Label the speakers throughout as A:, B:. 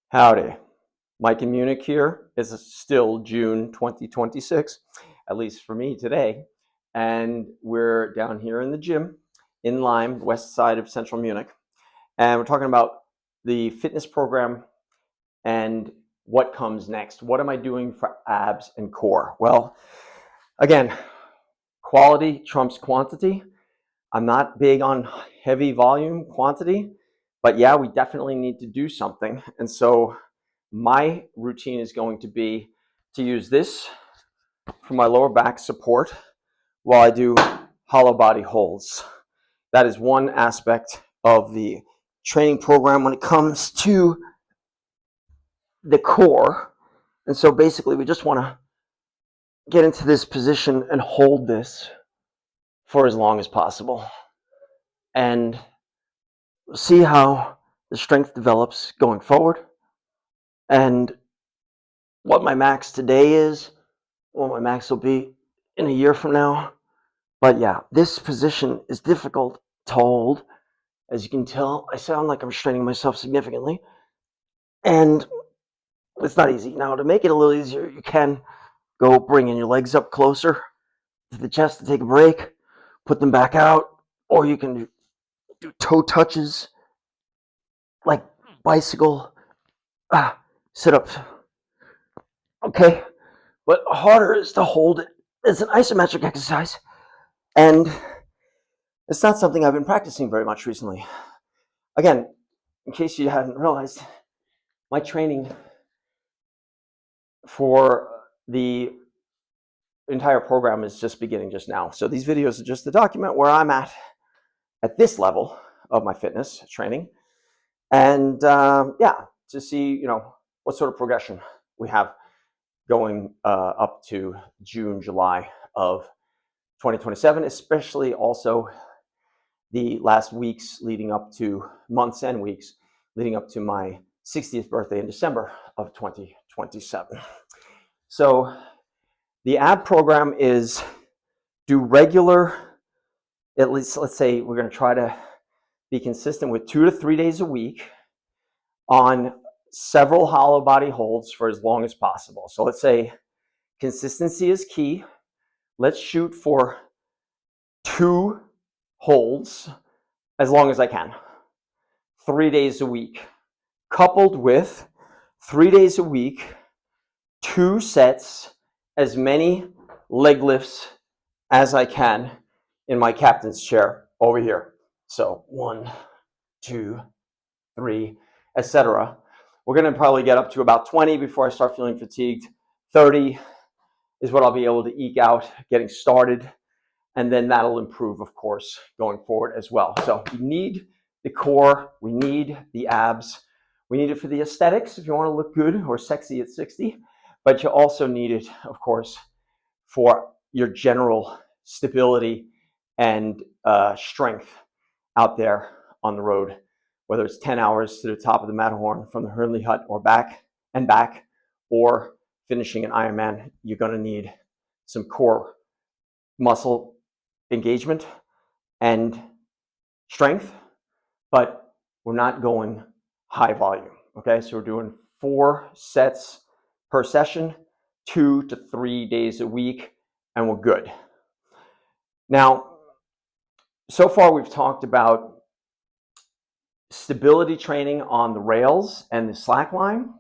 A: Howdy. Mike in Munich here. It's still June 2026, at least for me today. And we're down here in the gym in Lyme, west side of central Munich. And we're talking about the fitness program and what comes next. What am I doing for abs and core? Well, again, quality trumps quantity. I'm not big on heavy volume quantity, but yeah, we definitely need to do something. And so my routine is going to be to use this for my lower back support while I do hollow body holds. That is one aspect of the training program when it comes to the core. And so basically we just want to get into this position and hold this for as long as possible and see how the strength develops going forward and what my max today is, what my max will be in a year from now. But yeah, this position is difficult to hold. As you can tell, I sound like I'm straining myself significantly, and it's not easy. Now, to make it a little easier, you can go bringing your legs up closer to the chest to take a break, put them back out, or you can do toe touches like bicycle sit-ups. Okay, but harder is to hold it. It's an isometric exercise, and it's not something I've been practicing very much recently. Again, in case you hadn't realized, my training for the entire program is just beginning just now. So these videos are just to document where I'm at this level of my fitness training, and yeah, to see what sort of progression we have going up to June, July of 2027, especially also the last weeks leading up to months and weeks leading up to my 60th birthday in December of 2027. So the ab program is do regular, at least let's say we're going to try to be consistent with 2 to 3 days a week on several hollow body holds for as long as possible. So let's say consistency is key. Let's shoot for 2 holds as long as I can, 3 days a week, coupled with 3 days a week, 2 sets, as many leg lifts as I can in my captain's chair over here. So 1, 2, 3, etc. We're going to probably get up to about 20 before I start feeling fatigued. 30 is what I'll be able to eke out getting started. And then that'll improve, of course, going forward as well. So we need the core. We need the abs. We need it for the aesthetics if you want to look good or sexy at 60. But you also need it, of course, for your general stability and strength out there on the road, whether it's 10 hours to the top of the Matterhorn from the Hurley Hut or back, or finishing an Ironman. You're going to need some core muscle engagement and strength, but we're not going high volume. Okay, so we're doing 4 sets per session, 2 to 3 days a week, and we're good. Now, so far we've talked about stability training on the rails and the slack line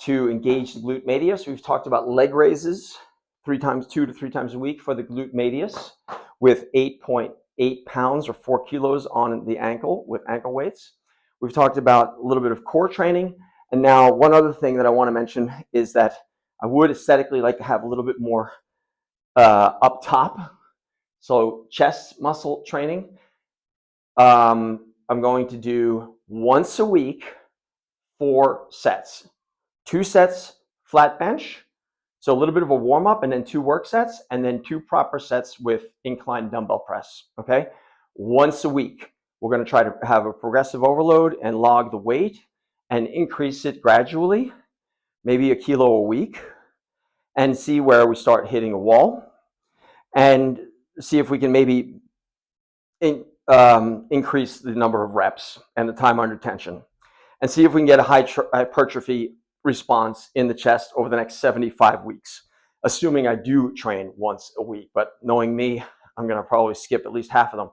A: to engage the glute medius. We've talked about leg raises 2 to 3 times a week for the glute medius with 8.8 pounds or 4 kilos on the ankle with ankle weights. We've talked about a little bit of core training. And now one other thing that I want to mention is that I would aesthetically like to have a little bit more up top. So chest muscle training. I'm going to do once a week 4 sets. 2 sets flat bench, so a little bit of a warm up, and then 2 work sets, and then 2 proper sets with inclined dumbbell press. Okay, once a week. We're going to try to have a progressive overload and log the weight and increase it gradually, maybe a kilo a week, and see where we start hitting a wall, and see if we can maybe increase the number of reps and the time under tension. and see if we can get a hypertrophy response in the chest over the next 75 weeks, assuming I do train once a week. But knowing me, I'm going to probably skip at least half of them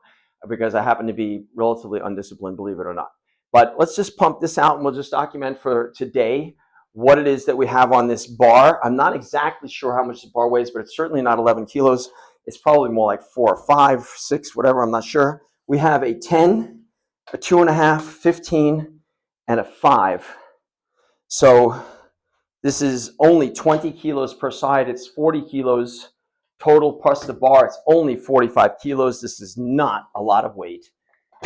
A: because I happen to be relatively undisciplined, believe it or not. But let's just pump this out and we'll just document for today what it is that we have on this bar. I'm not exactly sure how much the bar weighs, but it's certainly not 11 kilos. It's probably more like 4 or 5, 6, whatever, I'm not sure. We have a 10, a 2.5, 15, and a 5. So this is only 20 kilos per side. It's 40 kilos total plus the bar. It's only 45 kilos. This is not a lot of weight.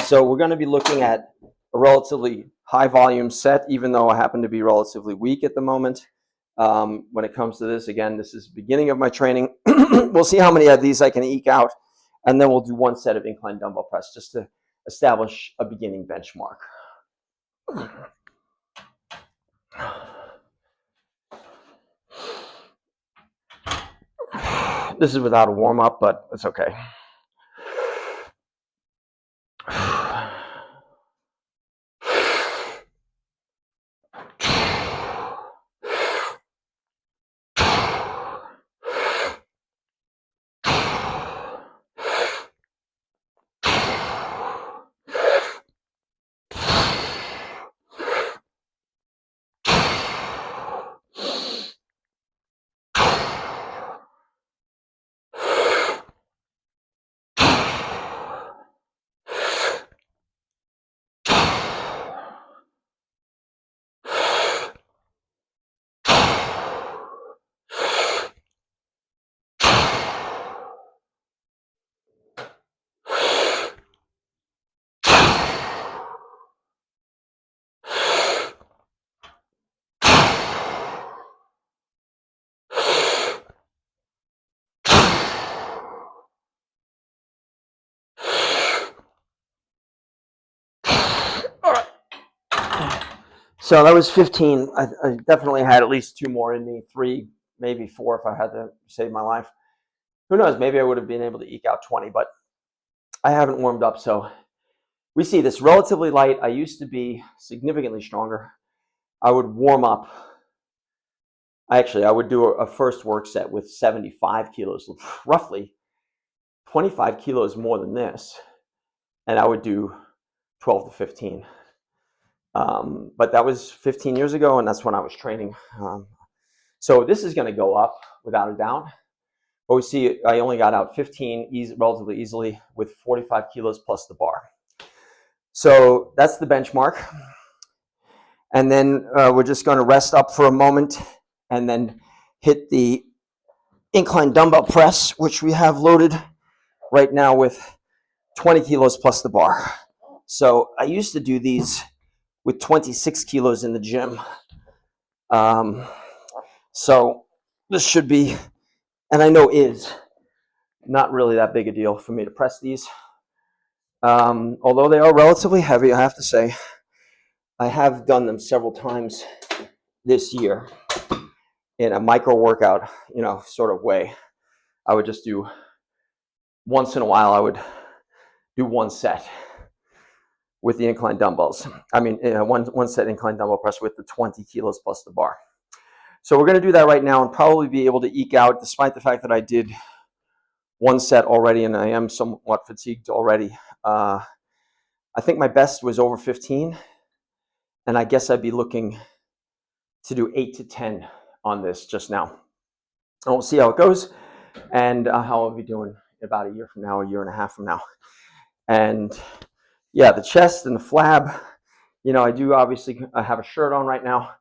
A: So we're going to be looking at a relatively high volume set, even though I happen to be relatively weak at the moment. When it comes to this, again, this is the beginning of my training. We'll see how many of these I can eke out, and then we'll do one set of incline dumbbell press just to establish a beginning benchmark. This is without a warm-up, but it's okay. So that was 15. I definitely had at least 2 more in me, 3, maybe 4 if I had to save my life. Who knows? Maybe I would have been able to eke out 20, but I haven't warmed up. So we see this relatively light. I used to be significantly stronger. I would warm up. Actually, I would do a first work set with 75 kilos, roughly 25 kilos more than this. And I would do 12 to 15. But that was 15 years ago, and that's when I was training. So this is going to go up without a doubt. But we see I only got out 15 relatively easily with 45 kilos plus the bar. So that's the benchmark. And then we're just going to rest up for a moment and then hit the incline dumbbell press, which we have loaded right now with 20 kilos plus the bar. So I used to do these with 26 kilos in the gym. So this should be, and I know is, not really that big a deal for me to press these. Although they are relatively heavy, I have to say. I have done them several times this year in a micro workout, sort of way. I would just do, once in a while, I would do one set with the incline dumbbells. I mean, one set incline dumbbell press with the 20 kilos plus the bar. So we're going to do that right now and probably be able to eke out, despite the fact that I did one set already and I am somewhat fatigued already. I think my best was over 15, and I guess I'd be looking to do 8 to 10 on this just now. And we'll see how it goes and how I'll be doing about a year from now, a year and a half from now. And yeah, the chest and the flab, I do obviously have a shirt on right now,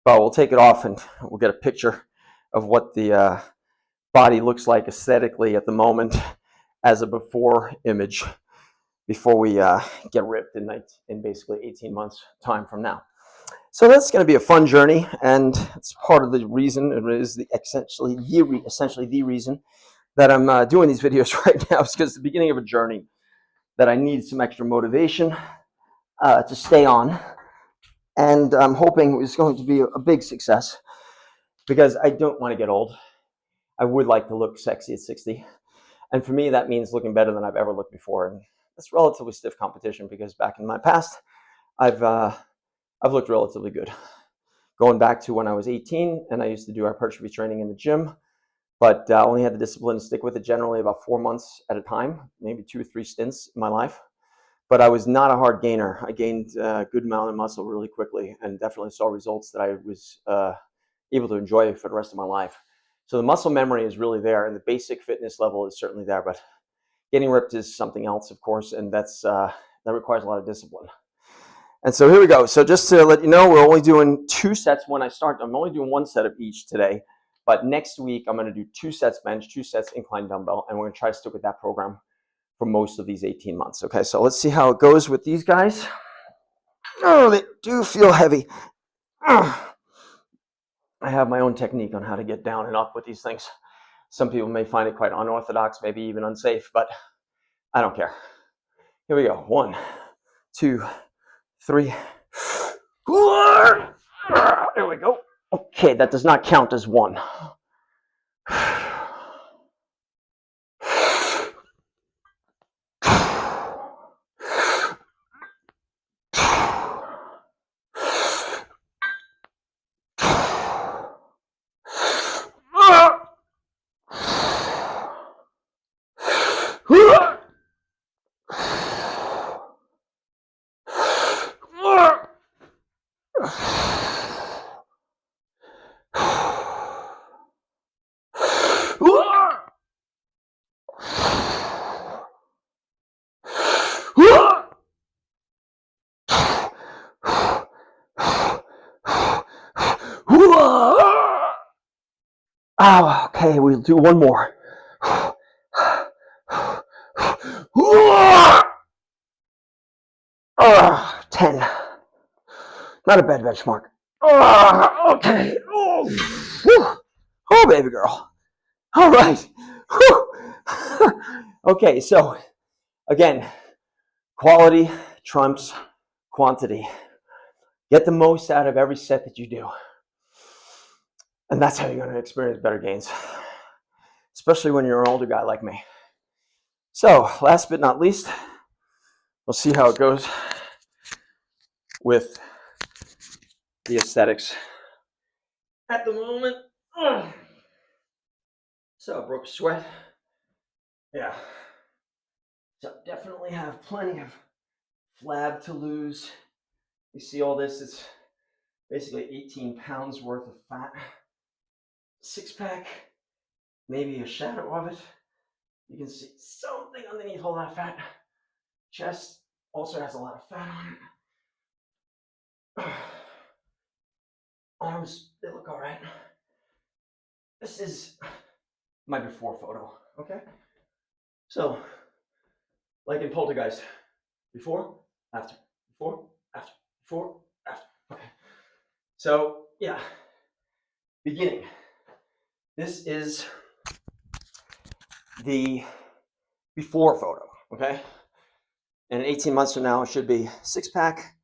A: but we'll take it off and we'll get a picture of what the body looks like aesthetically at the moment as a before image before we get ripped in basically 18 months time from now. So that's going to be a fun journey, and it's part of the reason, it is essentially the reason that I'm doing these videos right now, is because it's the beginning of a journey that I need some extra motivation to stay on, and I'm hoping it's going to be a big success because I don't want to get old. I would like to look sexy at 60, and for me that means looking better than I've ever looked before, and it's relatively stiff competition because back in my past I've I've looked relatively good. Going back to when I was 18 and I used to do hypertrophy training in the gym, but only had the discipline to stick with it generally about 4 months at a time, maybe 2 or 3 stints in my life. But I was not a hard gainer. I gained a good amount of muscle really quickly and definitely saw results that I was able to enjoy for the rest of my life. So the muscle memory is really there, and the basic fitness level is certainly there, but getting ripped is something else, of course, and that requires a lot of discipline. And so here we go. So just to let you know, we're only doing 2 sets when I start. I'm only doing 1 set of each today. But next week, I'm going to do 2 sets bench, 2 sets incline dumbbell, and we're going to try to stick with that program for most of these 18 months. Okay, so let's see how it goes with these guys. Oh, they do feel heavy. I have my own technique on how to get down and up with these things. Some people may find it quite unorthodox, maybe even unsafe, but I don't care. Here we go. 1, 2, 3, 4. There we go. Okay, that does not count as 1. Oh, okay, we'll do 1 more. 10. Not a bad benchmark. Okay. Oh, baby girl. All right. Okay, so again, quality trumps quantity. Get the most out of every set that you do. And that's how you're going to experience better gains, especially when you're an older guy like me. So last but not least, we'll see how it goes with the aesthetics at the moment. So I broke a sweat. Yeah. So definitely have plenty of flab to lose. You see all this, it's basically 18 pounds worth of fat. 6-pack, maybe a shadow of it. You can see something underneath all that fat. Chest also has a lot of fat on it. Arms, they look all right. This is my before photo, okay? So, like in Poltergeist, before, after, before, after, before, after. Okay. So, yeah, beginning. This is the before photo, okay? And 18 months from now, it should be 6-pack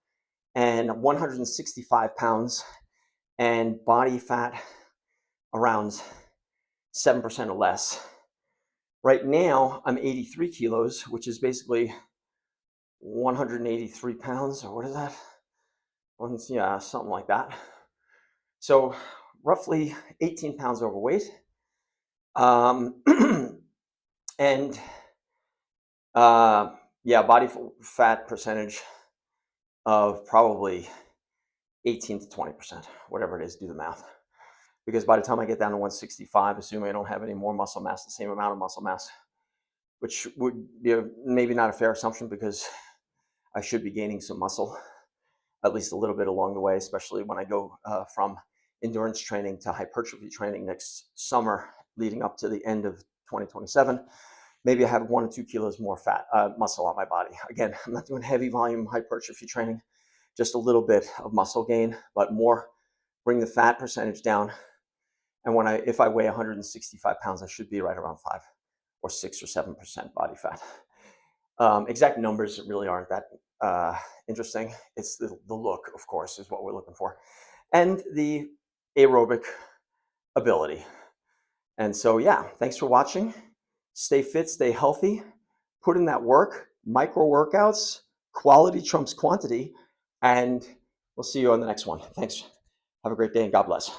A: and 165 pounds and body fat around 7% or less. Right now, I'm 83 kilos, which is basically 183 pounds, or what is that? Yeah, something like that. So roughly 18 pounds overweight. And yeah, body fat percentage of probably 18 to 20%, whatever it is, do the math. Because by the time I get down to 165, assuming I don't have any more muscle mass, the same amount of muscle mass, which would be maybe not a fair assumption because I should be gaining some muscle, at least a little bit along the way, especially when I go from endurance training to hypertrophy training next summer, leading up to the end of 2027. Maybe I have 1 or 2 kilos more fat muscle on my body. Again, I'm not doing heavy volume hypertrophy training, just a little bit of muscle gain, but more, bring the fat percentage down. And if I weigh 165 pounds, I should be right around 5 or 6 or 7% body fat. Exact numbers really aren't that interesting. It's the look, of course, is what we're looking for. And the aerobic ability. And so, yeah, thanks for watching. Stay fit, stay healthy, put in that work, micro workouts, quality trumps quantity, and We'll see you on the next one. Thanks. Have a great day and God bless.